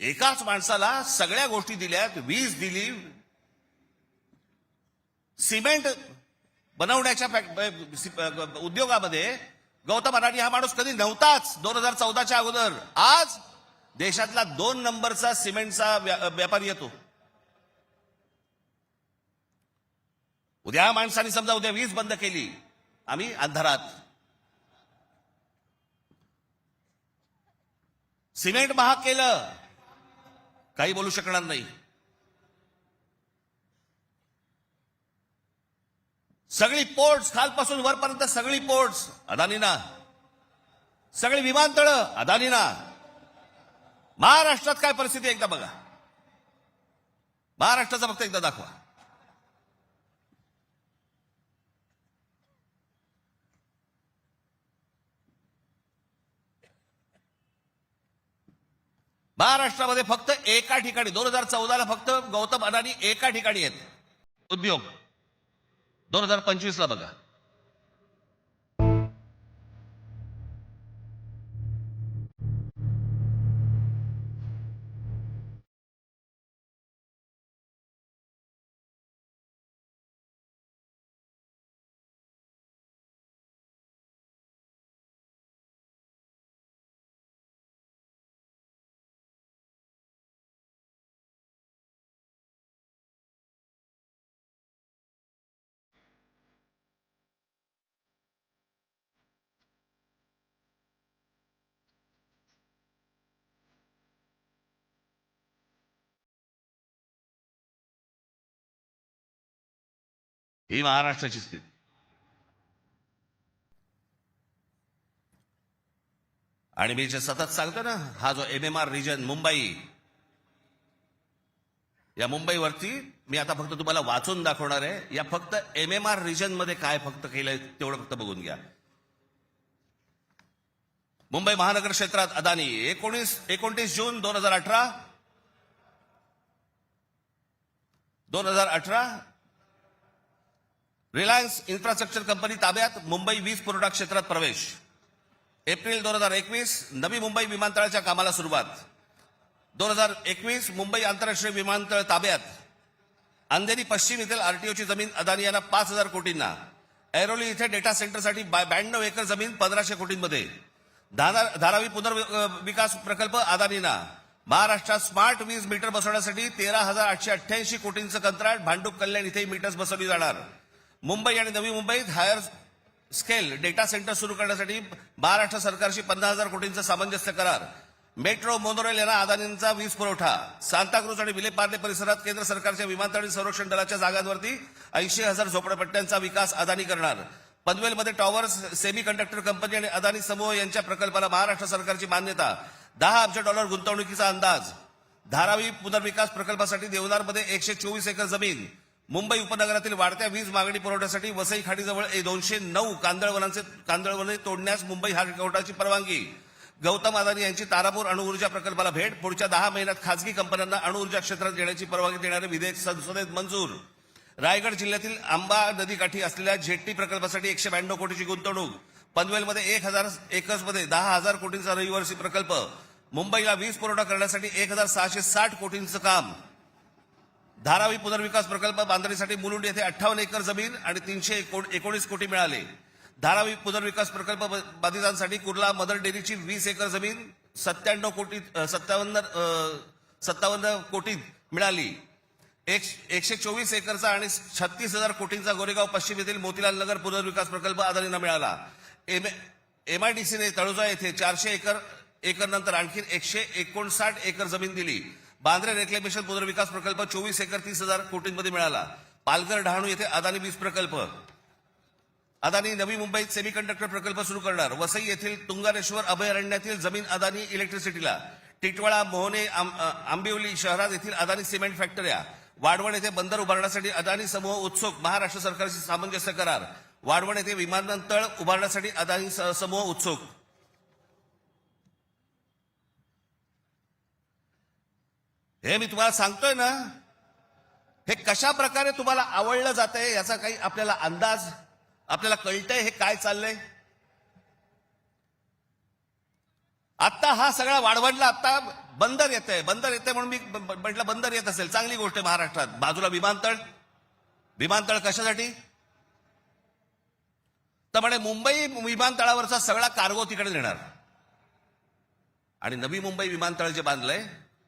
एकाच माणसाला सगळ्या गोष्टी दिल्यात, वीज दिली, सिमेंट बनवण्याच्या उद्योगामध्ये गौतम अडाणी हा माणूस कधी नव्हताच 2014च्या अगोदर. आज देशातला 2 नंबरचा सिमेंटचा व्यापारी येतो. उद्या माणसाने समजा उद्या वीज बंद केली, आम्ही अंधारात. सिमेंट महाग केलं, काही बोलू शकणार नाही. सगळी पोर्ट्स खालपासून वरपर्यंत सगळी पोर्ट्स अदानीना, सगळी विमानतळं अदानीना. महाराष्ट्रात काय परिस्थिती एकदा बघा, महाराष्ट्राचा फक्त एकदा दाखवा. महाराष्ट्रामध्ये फक्त एका ठिकाणी 2014ला फक्त गौतम अडाणी एका ठिकाणी आहेत उद्योग. 2025ला बघा, ही महाराष्ट्राची स्थिती. आणि मी जे सतत सांगतो ना, हा जो MMR रिजन मुंबई, या मुंबईवरती मी आता फक्त तुम्हाला वाचून दाखवणार आहे. या फक्त MMR रिजन मध्ये काय फक्त केलंय तेवढं फक्त बघून घ्या. मुंबई महानगर क्षेत्रात अदानी 29 जून 2018 रिलायन्स इन्फ्रास्ट्रक्चर कंपनी ताब्यात मुंबई वीज पुरवठा क्षेत्रात प्रवेश. एप्रिल 2021 नवी मुंबई विमानतळाच्या कामाला सुरुवात. 2021 मुंबई आंतरराष्ट्रीय विमानतळ ताब्यात. अंधेरी पश्चिम येथील RTOची जमीन अदानी यांना 5,000 कोटींना. ऐरोली इथे डेटा सेंटरसाठी 92 एकर जमीन 1,500 कोटींमध्ये. धारावी पुनर्विकास प्रकल्प अदानींना. महाराष्ट्रात स्मार्ट वीज मीटर बसवण्यासाठी 13,888 कोटींचं कंत्राट. भांडूप कल्याण इथे मीटर्स बसवली जाणार. मुंबई आणि नवी मुंबईत हायर स्केल डेटा सेंटर सुरू करण्यासाठी महाराष्ट्र सरकारशी 50,000 कोटींचा सामंजस्य करार. मेट्रो मोनोरेल यांना अदानींचा वीज पुरवठा. सांताक्रूज आणि विलेपार्ले परिसरात केंद्र सरकारच्या विमानतळ संरक्षण दलाच्या जागांवरती 80,000 झोपडपट्ट्यांचा विकास अदानी करणार. पनवेलमध्ये टॉवर्स सेमी कंडक्टर कंपनी आणि अदानी समूह यांच्या प्रकल्पाला महाराष्ट्र सरकारची मान्यता. $10 अब्ज गुंतवणुकीचा अंदाज. धारावी पुनर्विकास प्रकल्पासाठी देवनारमध्ये 124 एकर जमीन. मुंबई उपनगरातील वाढत्या वीज मागणी पुरवठ्यासाठी वसई खाडीजवळ 209 कांदळवने तोडण्यास मुंबई हायकोर्टाची परवानगी. गौतम अदानी यांची तारापूर अणुऊर्जा प्रकल्पाला भेट. पुढच्या 10 महिन्यात खासगी कंपन्यांना अणुऊर्जा क्षेत्रात येण्याची परवानगी देणारे विधेयक संसदेत मंजूर. रायगड जिल्ह्यातील आंबा नदीकाठी असलेल्या जेट्टी प्रकल्पासाठी 192 कोटीची गुंतवणूक. पनवेलमध्ये 1,000 एकर्समध्ये 10,000 कोटींचा रहिवासी प्रकल्प. मुंबईला वीज पुरवठा करण्यासाठी 1,660 कोटींचं काम. धारावी पुनर्विकास प्रकल्प बांधणीसाठी मुलुंड येथे 58 एकर जमीन आणि 319 कोटी मिळाले. धारावी पुनर्विकास प्रकल्प बाधितांसाठी कुर्ला मदर डेअरीची 20 एकर जमीन 57 कोटीत मिळाली. 124 एकरचा आणि 36,000 कोटींचा गोरेगाव पश्चिम येथील मोतीलाल नगर पुनर्विकास प्रकल्प अदानींना मिळाला. MIDCने तळोजा येथे 400 एकर नंतर आणखी 159 एकर जमीन दिली. बांद्रे रेक्लेमेशन पुनर्विकास प्रकल्प 24 एकर 30,000 कोटींमध्ये मिळाला. पालघर डहाणू येथे अदानी वीज प्रकल्प. अदानी नवी मुंबईत सेमीकंडक्टर प्रकल्प सुरू करणार. वसई येथील तुंगारेश्वर अभयारण्यातील जमीन अदानी इलेक्ट्रिसिटीला. टिटवाळा मोहने आंबिवली शहरात येथील अदानी सिमेंट फॅक्टऱ्या. वाढवण येथे बंदर उभारण्यासाठी अदानी समूह उत्सुक. महाराष्ट्र सरकारशी सामंजस्य करार. वाढवण येथे विमानतळ उभारण्यासाठी अदानी समूह उत्सुक. हे मी तुम्हाला सांगतोय ना, हे कशा प्रकारे तुम्हाला आवडलं जातंय याचा काही आपल्याला अंदाज, आपल्याला कळतंय हे काय चाललंय. आता हा सगळा वाढवणला आता बंदर येतंय म्हणून मी म्हटलं बंदर येत असेल चांगली गोष्ट आहे महाराष्ट्रात. बाजूला विमानतळ कशासाठी? तर म्हणे मुंबई विमानतळावरचा सगळा कार्गो तिकडे नेणार आणि नवी मुंबई विमानतळ जे बांधलंय